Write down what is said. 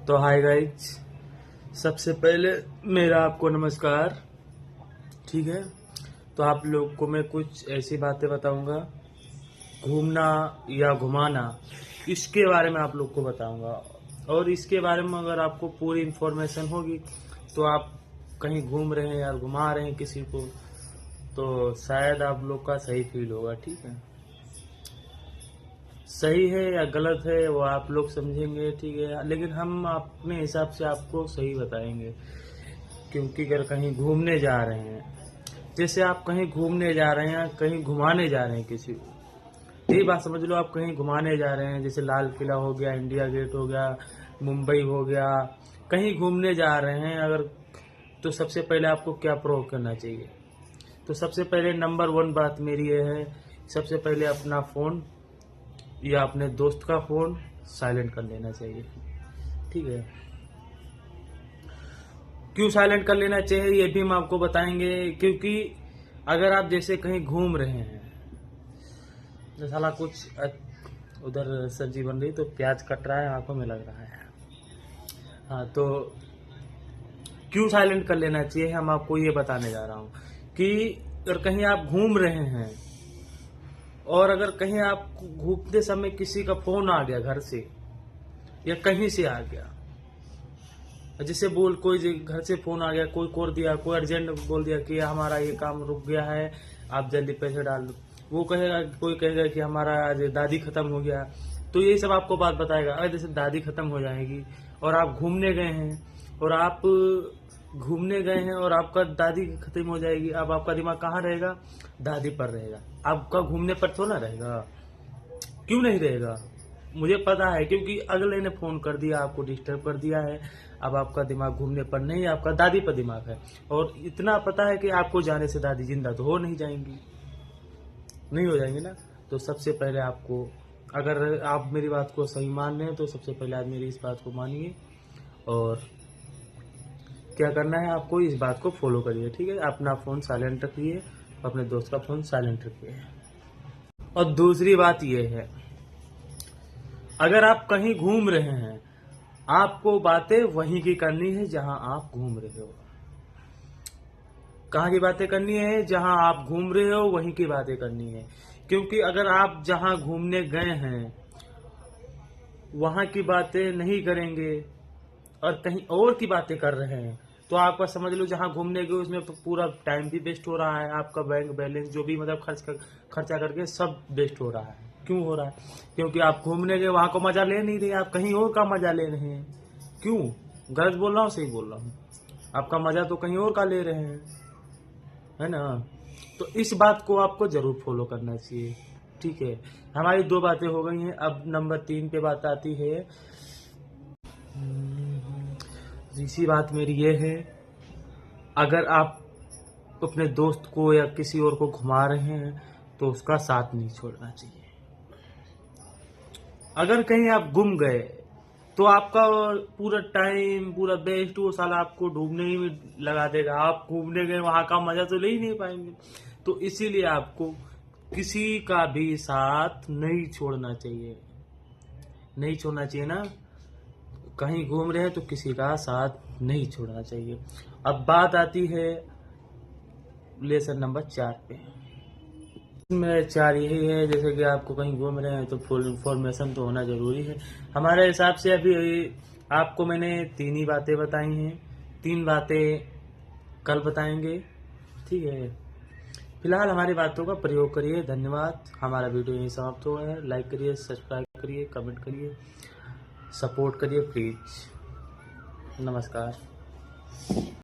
तो hi guys, सबसे पहले मेरा आपको नमस्कार। ठीक है, तो आप लोग को मैं कुछ ऐसी बातें बताऊंगा, घूमना या घुमाना, इसके बारे में आप लोग को बताऊंगा। और इसके बारे में अगर आपको पूरी इन्फॉर्मेशन होगी तो आप कहीं घूम रहे हैं या घुमा रहे हैं किसी को, तो शायद आप लोग का सही फील होगा। ठीक है, सही है या गलत है वो आप लोग समझेंगे। ठीक है, लेकिन हम अपने हिसाब से आपको सही बताएंगे, क्योंकि अगर कहीं घूमने जा रहे हैं, जैसे आप कहीं घूमने जा रहे हैं, कहीं घुमाने जा रहे हैं किसी को, यही बात समझ लो। आप कहीं घुमाने जा रहे हैं, जैसे लाल किला हो गया, इंडिया गेट हो गया, मुंबई हो गया, कहीं घूमने जा रहे हैं अगर, तो सबसे पहले आपको क्या प्रूव करना चाहिए? तो सबसे पहले नंबर 1 बात मेरी ये है, सबसे पहले अपना फ़ोन या अपने दोस्त का फ़ोन साइलेंट कर लेना चाहिए। ठीक है, क्यों साइलेंट कर लेना चाहिए ये भी हम आपको बताएंगे। क्योंकि अगर आप जैसे कहीं घूम रहे हैं, तो साला कुछ उधर सब्जी बन रही तो प्याज कट रहा है, आंखों में लग रहा है। हाँ, तो क्यों साइलेंट कर लेना चाहिए हम आपको ये बताने जा रहा हूँ कि अगर कहीं आप घूम रहे हैं और अगर कहीं आप घूमते समय किसी का फोन आ गया घर से या कहीं से आ गया, जैसे कोई घर से फोन आ गया, कोई कर दिया, कोई अर्जेंट बोल दिया कि हमारा ये काम रुक गया है, आप जल्दी पैसे डाल दो, वो कहेगा, कोई कहेगा कि हमारा आज दादी खत्म हो गया, तो यही सब आपको बात बताएगा। अगर जैसे दादी खत्म हो जाएगी और आप घूमने गए हैं और आपका दादी खत्म हो जाएगी, अब आपका दिमाग कहाँ रहेगा? दादी पर रहेगा, आपका घूमने पर तो ना रहेगा। क्यों नहीं रहेगा? मुझे पता है, क्योंकि अगले ने फोन कर दिया, आपको डिस्टर्ब कर दिया है। अब आपका दिमाग घूमने पर नहीं, आपका दादी पर दिमाग है। और इतना पता है कि आपको जाने से दादी जिंदा तो हो नहीं जाएंगी, नहीं हो जाएंगी ना। तो सबसे पहले आपको, अगर आप मेरी बात को सही मान रहे हैं तो सबसे पहले आप मेरी इस बात को मानिए और क्या करना है आपको, इस बात को फॉलो करिए। ठीक है, अपना फोन साइलेंट रखिए, अपने दोस्त का फोन साइलेंट रखिए। और दूसरी बात यह है, अगर आप कहीं घूम रहे हैं, आपको बातें वहीं की करनी है जहां आप घूम रहे हो। कहाँ की बातें करनी है? जहां आप घूम रहे हो वहीं की बातें करनी है। क्योंकि अगर आप जहां घूमने गए हैं वहां की बातें नहीं करेंगे और कहीं और की बातें कर रहे हैं, तो आपका समझ लो जहां घूमने गए उसमें पूरा टाइम भी वेस्ट हो रहा है, आपका बैंक बैलेंस जो भी मतलब खर्चा करके सब वेस्ट हो रहा है। क्यों हो रहा है? क्योंकि आप घूमने गए, वहां को मजा ले नहीं रहे, आप कहीं और का मजा ले रहे हैं। क्यों? गलत बोल रहा हूँ सही बोल रहा हूँ? आपका मजा तो कहीं और का ले रहे हैं, है ना। तो इस बात को आपको जरूर फॉलो करना चाहिए। ठीक है, हमारी 2 बातें हो गई हैं। अब नंबर 3 पे बात आती है। तीसरी बात मेरी ये है, अगर आप अपने दोस्त को या किसी और को घुमा रहे हैं तो उसका साथ नहीं छोड़ना चाहिए। अगर कहीं आप गुम गए तो आपका पूरा टाइम, पूरा बेस्ट वो साला आपको ढूंढने ही में लगा देगा। आप घूमने गए, वहां का मजा तो ले ही नहीं पाएंगे। तो इसीलिए आपको किसी का भी साथ नहीं छोड़ना चाहिए। नहीं छोड़ना चाहिए ना। कहीं घूम रहे हैं तो किसी का साथ नहीं छोड़ना चाहिए। अब बात आती है लेसन नंबर 4 पे। में 4 यही है, जैसे कि आपको कहीं घूम रहे हैं तो फुल इंफॉर्मेशन तो होना जरूरी है। हमारे हिसाब से अभी आपको मैंने 3 ही बातें बताई हैं, 3 बातें कल बताएंगे। ठीक है, फिलहाल हमारी बातों का प्रयोग करिए। धन्यवाद। हमारा वीडियो यहीं समाप्त हुआ है। लाइक करिए, सब्सक्राइब करिए, कमेंट करिए, सपोर्ट करिए प्लीज। नमस्कार।